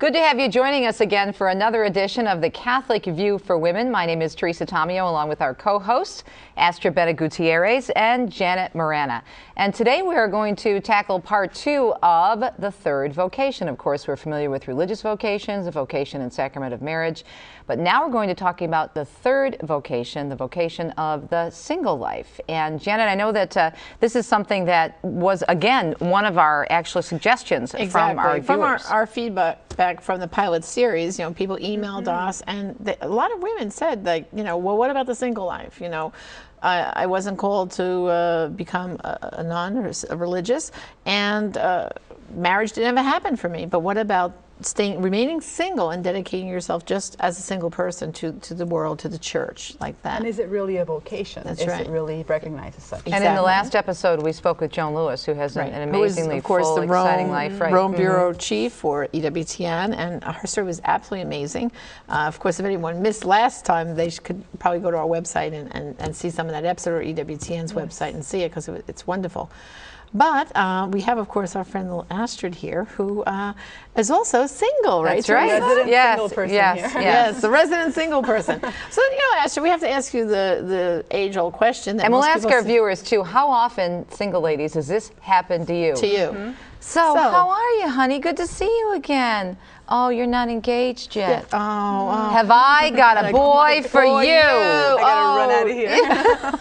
Good to have you joining us again for another edition of the Catholic View for Women. My name is Teresa Tomeo, along with our co-hosts, Astra Beta Gutierrez and Janet Morana. And today we are going to tackle part 2 of the third vocation. Of course, we're familiar with religious vocations, the vocation and sacrament of marriage. But now we're going to talk about the third vocation, the vocation of the single life. And Janet, I know that this is something that was, again, one of our actual suggestions from our viewers. From our feedback back from the pilot series, you know, people emailed us, and a lot of women said, like, you know, well, what about the single life? You know, I wasn't called to become a nun or a religious, and marriage didn't ever happen for me. But what about remaining single and dedicating yourself just as a single person to the world, to the church, like that? And is it really a vocation? That's right. Is it really recognized as such? Exactly. And in the last episode, we spoke with Joan Lewis, who has an amazingly full, exciting life. Rome Bureau Chief for EWTN, and her story was absolutely amazing. Of course, if anyone missed last time, they could probably go to our website and see some of that episode, or EWTN's website, and see it, because it's wonderful. But we have, of course, our friend little Astrid here, who is also single, right? That's right. Single person here. Yes, the resident single person. So, you know, Astrid, we have to ask you the age-old question. That and we'll ask our viewers, too, how often, single ladies, does this happen to you? To you. Mm-hmm. So, how are you, honey? Good to see you again. Oh, you're not engaged yet. Yeah. Have I got a boy for you? I gotta run out of here. Yeah.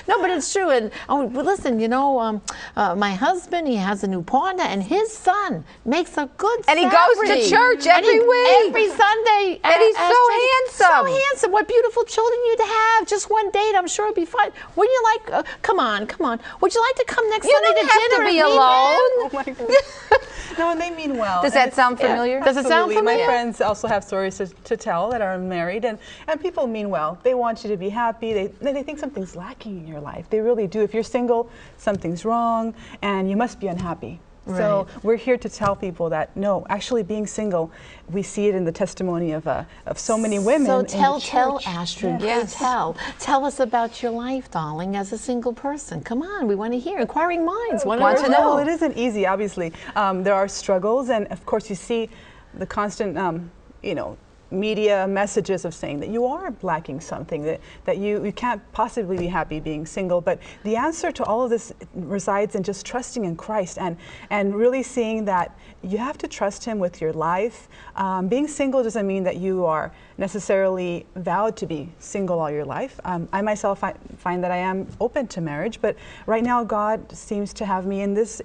No, but it's true. And but listen, you know, my husband, he has a new partner, and his son makes a good and he goes to church every week, every Sunday, and he's so handsome. So handsome. What beautiful children you'd have. Just one date, I'm sure it'd be fun. Wouldn't you like? Come on. Would you like to come next Sunday to dinner? You don't have to be alone. Oh my goodness. No, and they mean well. Does that sound familiar? Does it sound familiar? My friends also have stories to tell that are married, and people mean well. They want you to be happy. They think something's lacking in your life. They really do. If you're single, something's wrong, and you must be unhappy. Right. So we're here to tell people that no, actually being single, we see it in the testimony of so many women. So tell Astrid, yes. tell us about your life, darling, as a single person. Come on, we want to hear. Inquiring minds want to know. Well, it isn't easy, obviously. There are struggles, and of course you see the constant, you know, media messages of saying that you are lacking something, that you can't possibly be happy being single. But the answer to all of this resides in just trusting in Christ and really seeing that you have to trust Him with your life. Being single doesn't mean that you are necessarily vowed to be single all your life. I myself find that I am open to marriage, but right now God seems to have me in this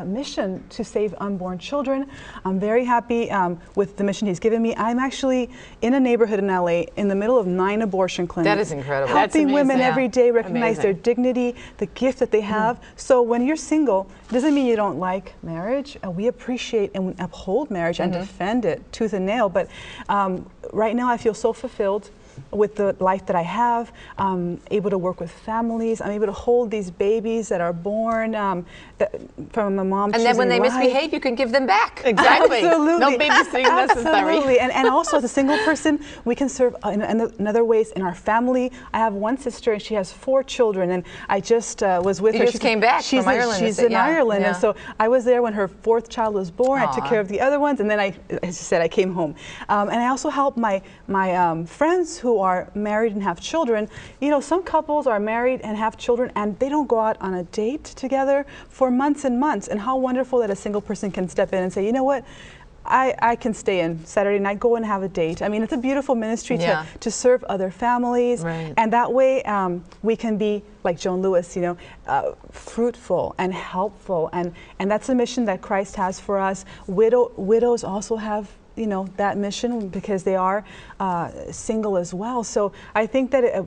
mission to save unborn children. I'm very happy with the mission He's given me. I'm actually in a neighborhood in LA in the middle of 9 abortion clinics. That is incredible. Helping women every day recognize their dignity, the gift that they have. So when you're single, it doesn't mean you don't like marriage. We appreciate and uphold marriage and defend it tooth and nail. But right now I feel so fulfilled with the life that I have. I'm able to work with families. I'm able to hold these babies that are born from a mom. And then when they misbehave, you can give them back. Exactly. Absolutely. No babysitting necessary. Absolutely. And also as a single person, we can serve in other ways in our family. I have one sister and she has 4 children, and I just was with her. She just came back from Ireland. She's in Ireland, and so I was there when her 4th child was born. I took care of the other ones, and then as you said, I came home. And I also help my friends who are married and have children. You know, some couples are married and have children and they don't go out on a date together for months and months. And how wonderful that a single person can step in and say, you know what, I can stay in Saturday night, go and have a date. I mean, it's a beautiful ministry to serve other families. Right. And that way we can be, like Joan Lewis, you know, fruitful and helpful. And that's a mission that Christ has for us. Widows also have, you know, that mission because they are single as well. So I think that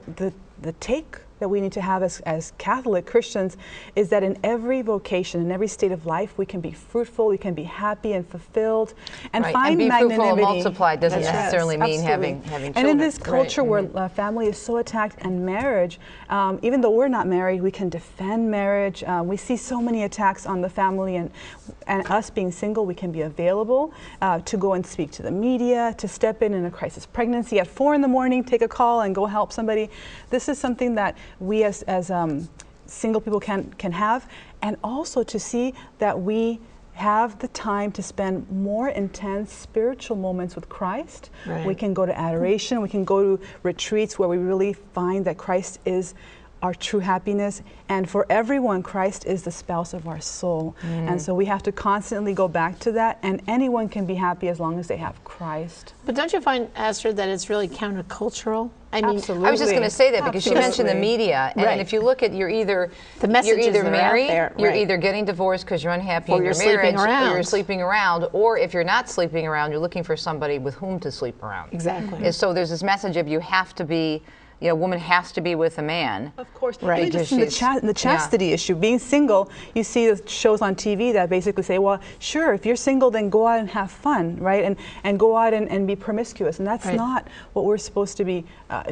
the take that we need to have as Catholic Christians is that in every vocation, in every state of life, we can be fruitful, we can be happy and fulfilled, and find and be magnanimity. Fruitful and multiply doesn't necessarily mean having children. And in this culture where family is so attacked and marriage, even though we're not married, we can defend marriage. We see so many attacks on the family, and us being single, we can be available to go and speak to the media, to step in a crisis pregnancy at 4 in the morning, take a call and go help somebody. This is something that we as single people can have, and also to see that we have the time to spend more intense spiritual moments with Christ. Right. We can go to adoration, we can go to retreats where we really find that Christ is our true happiness, and for everyone, Christ is the spouse of our soul. And so we have to constantly go back to that, and anyone can be happy as long as they have Christ. But don't you find, Astrid, that it's really countercultural? I mean, Absolutely. I was just going to say that because she mentioned the Absolutely. media, and Right. if you look at, you're either messages that are out married, there, you're right. either getting divorced because you're unhappy Or in you're your marriage, sleeping around. or you're sleeping around, or if you're not sleeping around, you're looking for somebody with whom to sleep around. Exactly. And so there's this message of you have to be, a woman has to be with a man. Of course, Right. even just in Because the chastity issue, being single, you see the shows on TV that basically say, well, sure, if you're single, then go out and have fun, right? And go out and be promiscuous. And that's Right. not what we're supposed to be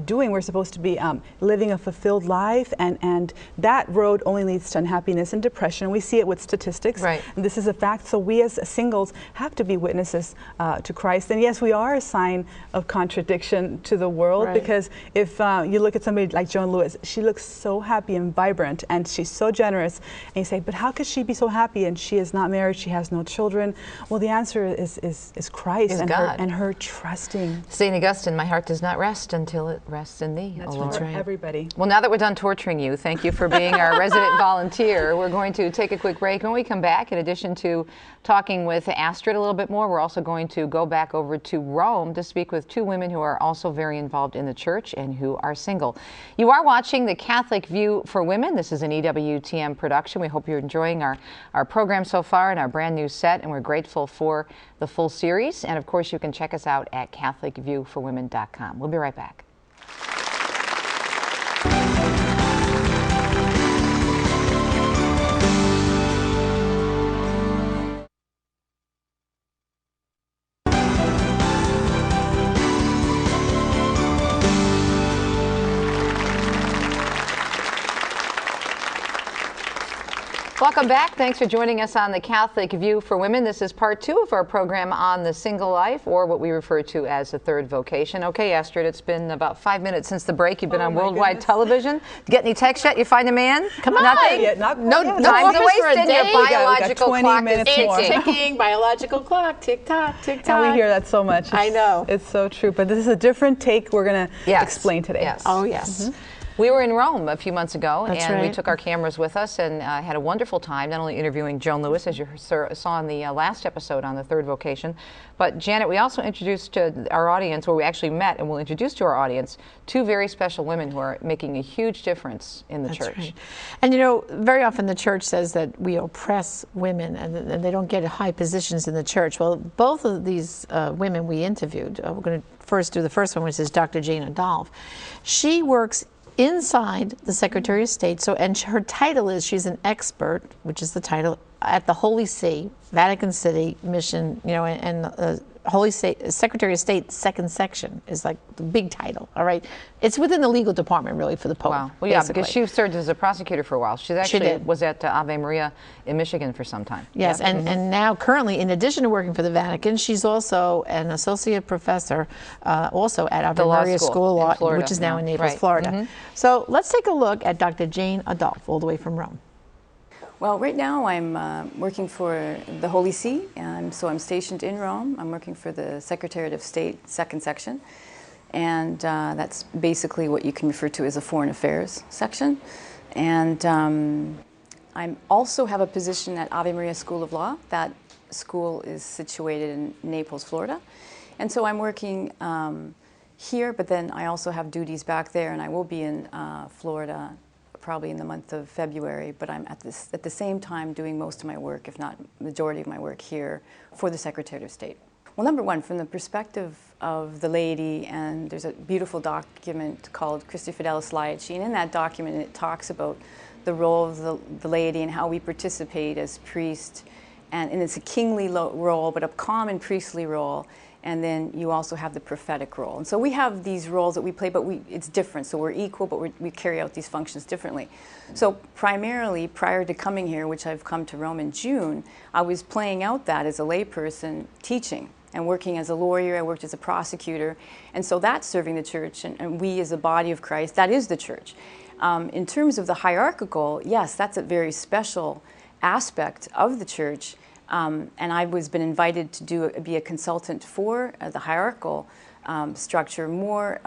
doing. We're supposed to be living a fulfilled life, and that road only leads to unhappiness and depression. We see it with statistics. Right. And this is a fact. So we as singles have to be witnesses to Christ. And yes, we are a sign of contradiction to the world, Right. because if you look at somebody like Joan Lewis, she looks so happy and vibrant, and she's so generous. And you say, but how could she be so happy? And she is not married, she has no children. Well, the answer is Christ Is and God. her trusting. St. Augustine, my heart does not rest until it rests in thee, That's O Lord. for right. everybody. Well, now that we're done torturing you, thank you for being our resident volunteer. We're going to take a quick break. When we come back, in addition to talking with Astrid a little bit more, we're also going to go back over to Rome to speak with two women who are also very involved in the church and who are single. You are watching The Catholic View for Women. This is an EWTN production. We hope you're enjoying our program so far and our brand new set, and we're grateful for the full series. And of course, you can check us out at CatholicViewForWomen.com. We'll be right back. Welcome back. Thanks for joining us on The Catholic View for Women. This is part 2 of our program on the single life, or what we refer to as the third vocation. Okay, Astrid, it's been about 5 minutes since the break. You've been on my worldwide goodness. television. Get any text yet? You find a man? Come on. Nothing? Yeah, not No, quite yet. no offers time for a wasted. Your date. We got biological 20 clock minutes is more. it's ticking, biological clock, tick tock, tick tock. And we hear that so much. I know. It's so true. But this is a different take we're going to Yes. explain today. Yes. Oh, yes. We were in Rome a few months ago, That's and we right. took our cameras with us and had a wonderful time, not only interviewing Joan Lewis, as you saw in the last episode on the third vocation, but Janet, we also introduced to our audience, where we actually met and we'll introduce to our audience, two very special women who are making a huge difference in the church. Right. And you know, very often the church says that we oppress women and they don't get high positions in the church. Well, both of these women we interviewed, we're going to first do the first one, which is Dr. Jane Adolph. She works inside the Secretary of State, and her title is, she's an expert, which is the title, at the Holy See, Vatican City mission, and Holy State, Secretary of State, second section is like the big title, all right? It's within the legal department, really, for the Pope. Wow. Well, yeah, basically. because she served as a prosecutor for a while. She actually did. was at Ave Maria in Michigan for some time. Yes, Yeah. and now currently, in addition to working for the Vatican, she's also an associate professor, also at Ave law Maria school School of in Law, Florida, which is now yeah. in Naples, Right. Florida. So let's take a look at Dr. Jane Adolph, all the way from Rome. Well, right now I'm working for the Holy See, and so I'm stationed in Rome. I'm working for the Secretariat of State, second section, and that's basically what you can refer to as a foreign affairs section. And I also have a position at Ave Maria School of Law. That school is situated in Naples, Florida, and so I'm working here, but then I also have duties back there, and I will be in Florida probably in the month of February, but I'm at the same time doing most of my work, if not majority of my work here for the Secretary of State. Well, number one, from the perspective of the laity, and there's a beautiful document called Christi Fidelis Laici, and in that document it talks about the role of the laity and how we participate as priests, and it's a kingly role, but a common priestly role. And then you also have the prophetic role. And so we have these roles that we play, but it's different. So we're equal, but we carry out these functions differently. So primarily, prior to coming here, which I've come to Rome in June, I was playing out that as a layperson, teaching and working as a lawyer. I worked as a prosecutor. And so that's serving the church, and we as a body of Christ, that is the church. In terms of the hierarchical, yes, that's a very special aspect of the church. And I was been invited to be a consultant for the hierarchical structure more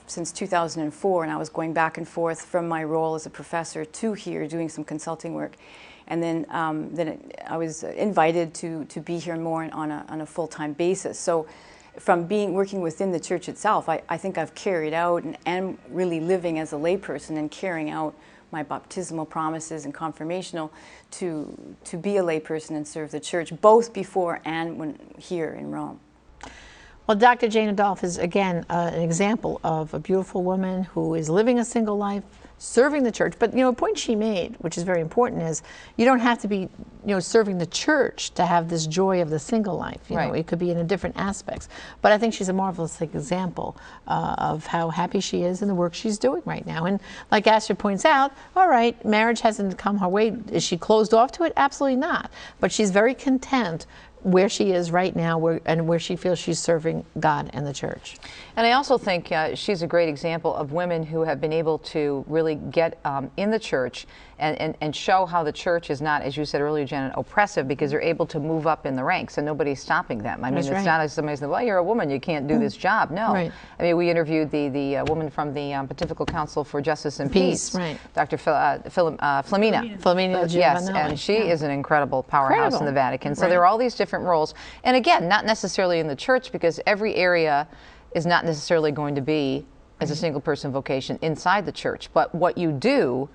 since 2004, and I was going back and forth from my role as a professor to here doing some consulting work. And then, I was invited to be here more on a full-time basis. So from working within the church itself, I think I've carried out and really living as a layperson and carrying out my baptismal promises and confirmational to be a layperson and serve the church, both before and when here in Rome. Well, Dr. Jane Adolph is, again, an example of a beautiful woman who is living a single life, serving the church. But, a point she made, which is very important, is you don't have to be, serving the church to have this joy of the single life. You know, it could be in different aspects. But I think she's a marvelous example of how happy she is in the work she's doing right now. And like Astrid points out, all right, marriage hasn't come her way. Is she closed off to it? Absolutely not. But she's very content where she is right now where she feels she's serving God and the church. And I also think she's a great example of women who have been able to really get in the church and show how the church is not, as you said earlier, Janet, oppressive, because they're able to move up in the ranks and nobody's stopping them. I mean, it's not as somebody says, well, you're a woman, you can't do this job. No. I mean, we interviewed the woman from the Pontifical Council for Justice and Peace, Dr. Flaminia. Yes, and she is an incredible powerhouse in the Vatican. So there are all these different roles. And again, not necessarily in the church, because every area is not necessarily going to be as a single person vocation inside the church. But what you do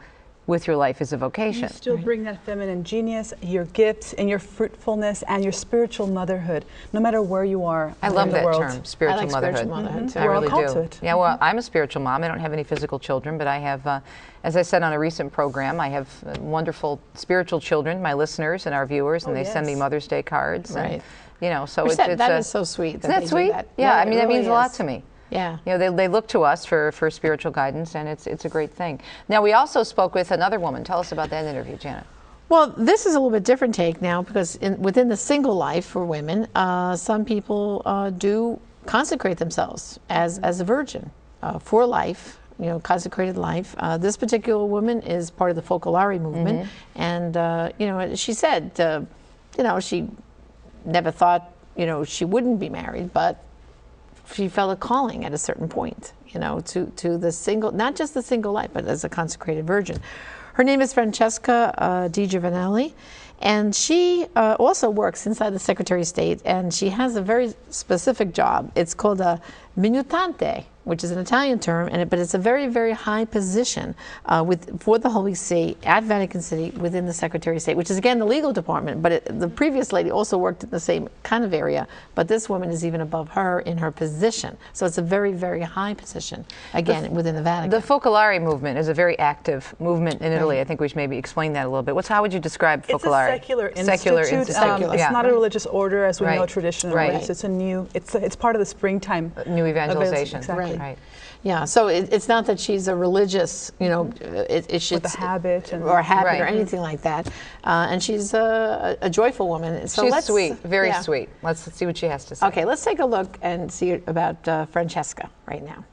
with your life is a vocation. You still bring that feminine genius, your gifts, and your fruitfulness, and your spiritual motherhood, no matter where you are. I love that world. term, spiritual motherhood. Spiritual motherhood too. I really all do. to it. Yeah, well, I'm a spiritual mom. I don't have any physical children, but I have, as I said on a recent program, I have wonderful spiritual children, my listeners and our viewers, and they send me Mother's Day cards. And, so that is so sweet. Isn't that sweet? Yeah, I mean, that means a lot to me. Yeah. They look to us for spiritual guidance, and it's a great thing. Now, we also spoke with another woman. Tell us about that interview, Janet. Well, this is a little bit different take now, because within the single life for women, some people do consecrate themselves as a virgin for life, consecrated life. This particular woman is part of the Focolare movement, and she said, she never thought, she wouldn't be married, but she felt a calling at a certain point, to the single, not just the single life, but as a consecrated virgin. Her name is Francesca Di Giovanelli, and she also works inside the Secretary of State, and she has a very specific job. It's called a minutante, which is an Italian term, but it's a very, very high position for the Holy See at Vatican City within the Secretary of State, which is, again, the legal department. But the previous lady also worked in the same kind of area, but this woman is even above her in her position. So it's a very, very high position, again, within the Vatican. The Focolare movement is a very active movement in Italy. I think we should maybe explain that a little bit. How would you describe Focolare? It's a secular institute. It's not a religious order as we know traditionally. It's part of the springtime. New evangelization. Exactly. Right. Yeah, so it's not that she's a religious, it's with a habit or anything like that. And she's a joyful woman. So she's sweet, very sweet. Let's see what she has to say. Okay, let's take a look and see about Francesca right now.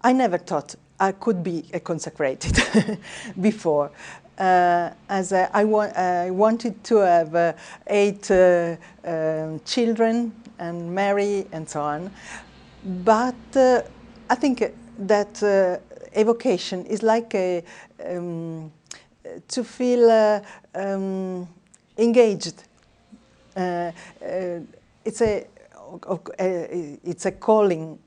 I never thought I could be consecrated before. As I wanted to have 8 children and marry and so on. But I think that a vocation is like to feel engaged. It's a calling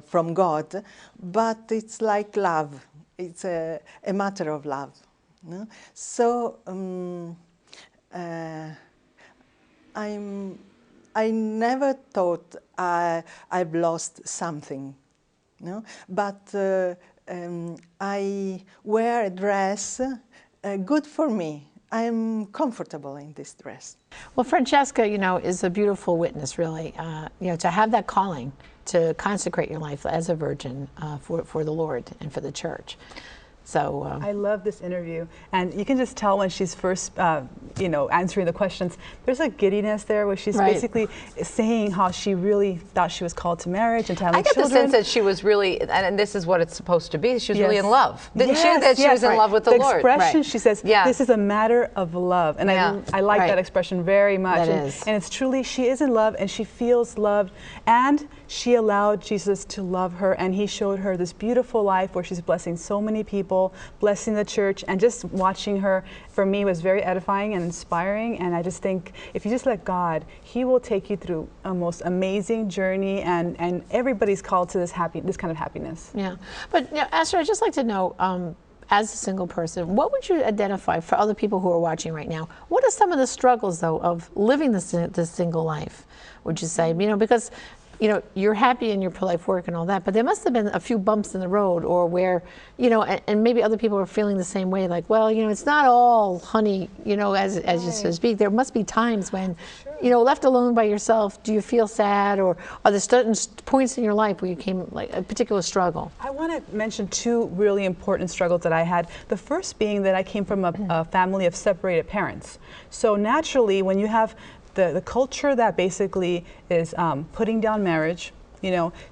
from God, but it's like love. It's a matter of love. No? So I never thought I've lost something, no? But I wear a dress good for me. I'm comfortable in this dress. Well, Francesca, is a beautiful witness, really. To have that calling to consecrate your life as a virgin for the Lord and for the Church. So I love this interview, and you can just tell when she's first, you know, answering the questions. There's a giddiness there where she's basically saying how she really thought she was called to marriage and to having children. I get the sense that she was really, and this is what it's supposed to be. She was really in love. Didn't she? That she was in love with the Lord. The expression, she says, this is a matter of love, and I like that expression very much. And it's truly, she is in love, and she feels loved, and she allowed Jesus to love her, and he showed her this beautiful life where she's blessing so many people, blessing the church, and just watching her, for me, was very edifying and inspiring. And I just think if you just let God, he will take you through a most amazing journey, and everybody's called to this kind of happiness. Yeah, but Esther, I'd just like to know, as a single person, what would you identify for other people who are watching right now? What are some of the struggles, though, of living this single life, would you say? You know, because you're happy in your pro-life work and all that, but there must have been a few bumps in the road, or where, and maybe other people are feeling the same way, like, well, it's not all honey, as you so to speak. There must be times when, left alone by yourself, do you feel sad, or are there certain points in your life where you came, like, a particular struggle? I want to mention two really important struggles that I had. The first being that I came from a family of separated parents. So naturally, when you have the culture that basically is putting down marriage,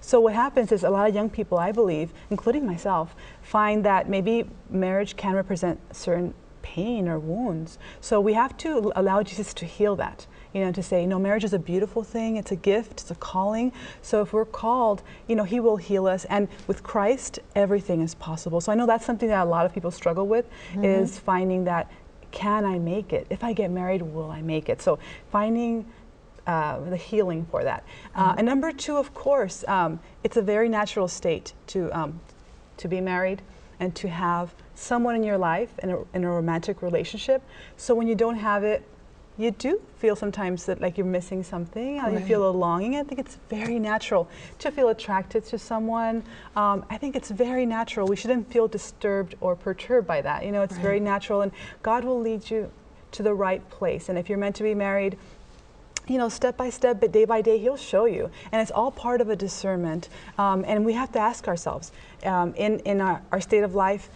so what happens is a lot of young people, I believe, including myself, find that maybe marriage can represent certain pain or wounds. So we have to allow Jesus to heal that, to say, marriage is a beautiful thing, it's a gift, it's a calling. So if we're called, he will heal us, and with Christ, everything is possible. So I know that's something that a lot of people struggle with, is finding that, can I make it? If I get married, will I make it? So finding the healing for that. And number two, of course, it's a very natural state to be married and to have someone in your life in a romantic relationship. So when you don't have it, you do feel sometimes that like you're missing something, you feel a longing. I think it's very natural to feel attracted to someone. I think it's very natural. We shouldn't feel disturbed or perturbed by that. It's very natural, and God will lead you to the right place. And if you're meant to be married, step by step, but day by day, he'll show you. And it's all part of a discernment. And we have to ask ourselves, in our state of life,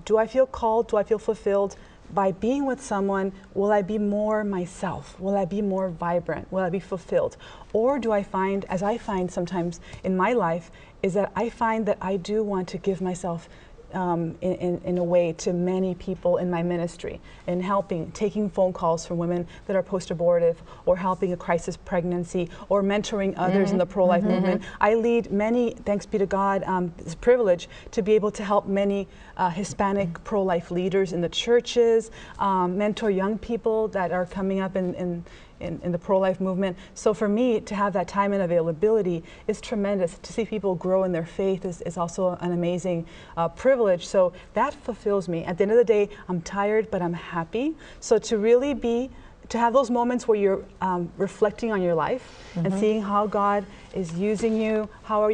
do I feel called? Do I feel fulfilled? By being with someone, will I be more myself? Will I be more vibrant? Will I be fulfilled? Or do I find, as I find sometimes in my life, is that I find that I do want to give myself in a way to many people in my ministry, in helping, taking phone calls from women that are post-abortive, or helping a crisis pregnancy, or mentoring others in the pro-life movement. I lead many, thanks be to God, it's a privilege to be able to help many Hispanic pro-life leaders in the churches, mentor young people that are coming up in the pro-life movement. So for me, to have that time and availability is tremendous. To see people grow in their faith is also an amazing privilege. So that fulfills me. At the end of the day, I'm tired, but I'm happy. So to really to have those moments where you're reflecting on your life and seeing how God is using you, how are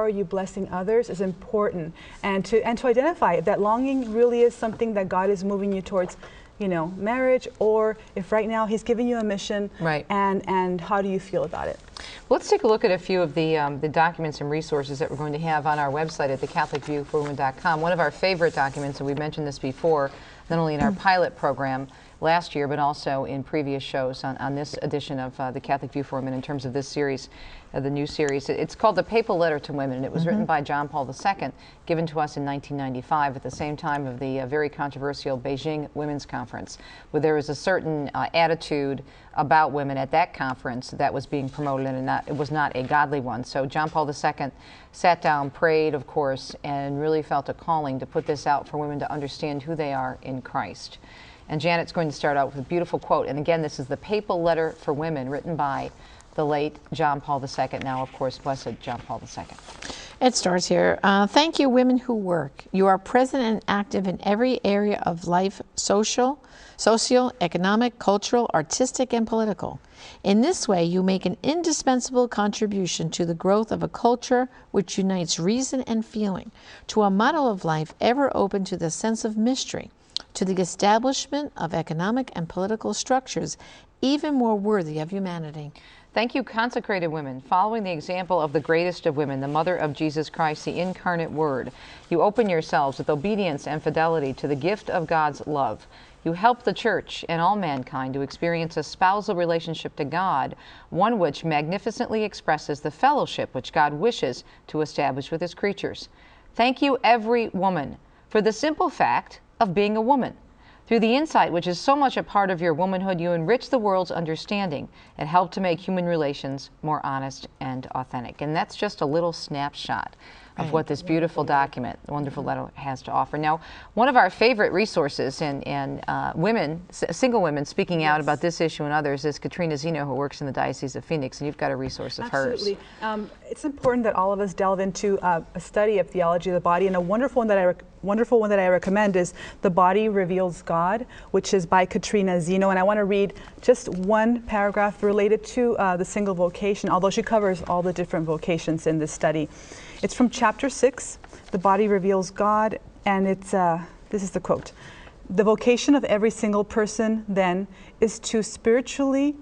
you blessing others, is important. And to identify that longing really is something that God is moving you towards, marriage, or if right now he's giving you a mission, and how do you feel about it? Well, let's take a look at a few of the documents and resources that we're going to have on our website at thecatholicviewforwomen.com. One of our favorite documents, and we mentioned this before, not only in our pilot program last year, but also in previous shows on this edition of The Catholic View for Women in terms of this series, the new series. It's called The Papal Letter to Women, and it was written by John Paul II, given to us in 1995 at the same time of the very controversial Beijing Women's Conference, where there was a certain attitude about women at that conference that was being promoted, and it was not a godly one. So John Paul II sat down, prayed, of course, and really felt a calling to put this out for women to understand who they are in Christ. And Janet's going to start out with a beautiful quote. And again, this is the Papal Letter for Women, written by the late John Paul II, now, of course, Blessed John Paul II. It starts here. Thank you, women who work. You are present and active in every area of life, social, economic, cultural, artistic, and political. In this way, you make an indispensable contribution to the growth of a culture which unites reason and feeling, to a model of life ever open to the sense of mystery, to the establishment of economic and political structures even more worthy of humanity. Thank you, consecrated women. Following the example of the greatest of women, the mother of Jesus Christ, the incarnate Word, you open yourselves with obedience and fidelity to the gift of God's love. You help the church and all mankind to experience a spousal relationship to God, one which magnificently expresses the fellowship which God wishes to establish with His creatures. Thank you, every woman, for the simple fact of being a woman. Through the insight which is so much a part of your womanhood, you enrich the world's understanding and help to make human relations more honest and authentic. And that's just a little snapshot of what this beautiful document, wonderful letter, has to offer. Now, one of our favorite resources in women, single women speaking out about this issue and others is Katrina Zeno, who works in the Diocese of Phoenix, and you've got a resource of hers. Absolutely. It's important that all of us delve into a study of theology of the body, and a wonderful one that I recommend is The Body Reveals God, which is by Katrina Zeno. And I want to read just one paragraph related to the single vocation, although she covers all the different vocations in this study. It's from chapter 6, The Body Reveals God, and it's this is the quote. The vocation of every single person, then, is to be spiritually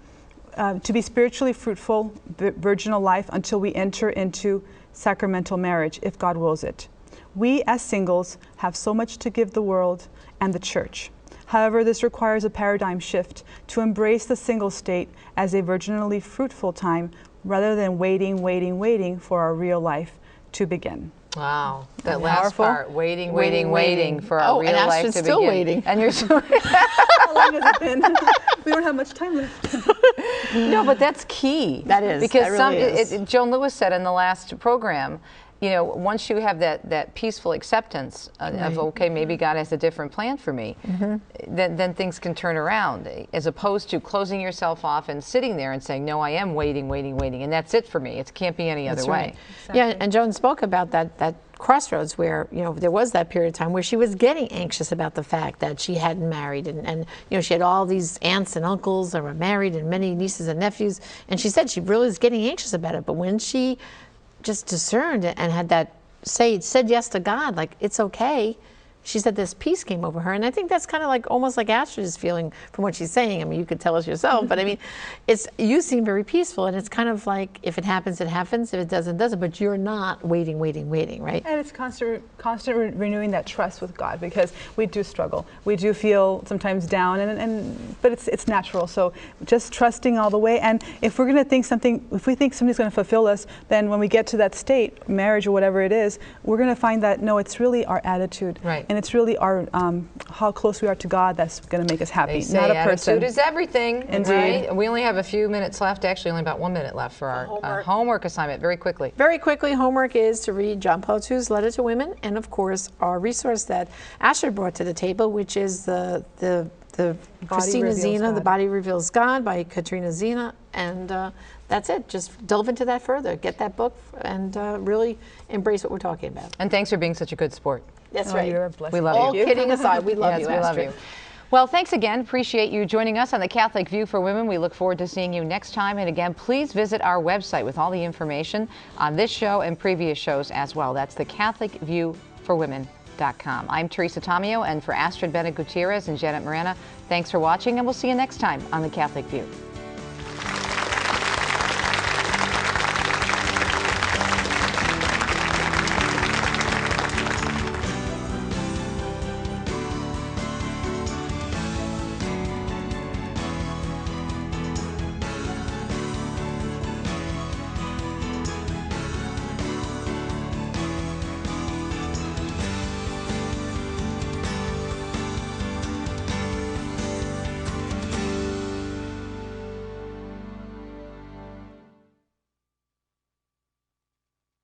fruitful, virginal life until we enter into sacramental marriage, if God wills it. We, as singles, have so much to give the world and the church. However, this requires a paradigm shift to embrace the single state as a virginally fruitful time rather than waiting for our real life to begin. Wow, that last part, waiting for our real life to begin. Still waiting. And you're still How long has it been? We don't have much time left. No, but that's key. That is. Because that really is. Joan Lewis said in the last program, you know, once you have that peaceful acceptance of, okay, maybe God has a different plan for me, then things can turn around, as opposed to closing yourself off and sitting there and saying, no, I am waiting, and that's it for me. It can't be any other way. Exactly. Yeah, and Joan spoke about that crossroads where, you know, there was that period of time where she was getting anxious about the fact that she hadn't married, and you know, she had all these aunts and uncles that were married and many nieces and nephews, and she said she really was getting anxious about it. But when she just discerned and had that said yes to God, like, it's okay, she said this peace came over her. And I think that's kind of like almost like Astrid is feeling from what she's saying. I mean, you could tell us yourself, but I mean, you seem very peaceful, and it's kind of like, if it happens, it happens. If it doesn't, it doesn't. But you're not waiting, right? And it's constant renewing that trust with God, because we do struggle. We do feel sometimes down, but it's natural. So just trusting all the way. And if we're going to think if we think something's going to fulfill us, then when we get to that state, marriage or whatever it is, we're going to find that, no, it's really our attitude. Right. And it's really our how close we are to God that's going to make us happy, they say not a person. Attitude is everything. Indeed. Right? We only have a few minutes left, actually only about 1 minute left for our homework assignment, very quickly. Very quickly, homework is to read John Paul II's letter to women, and of course, our resource that Astrid brought to the table, which is the Christina Zena, The Body Reveals God by Katrina Zena, and that's it. Just delve into that further. Get that book and really embrace what we're talking about. And thanks for being such a good sport. That's right. You're a blessing. We love you. All you. kidding aside, we love yes, you, we love Astrid. you. Well, thanks again. Appreciate you joining us on The Catholic View for Women. We look forward to seeing you next time. And again, please visit our website with all the information on this show and previous shows as well. That's thecatholicviewforwomen.com. I'm Teresa Tomeo, and for Astrid Bennett Gutierrez and Janet Morana, thanks for watching, and we'll see you next time on The Catholic View.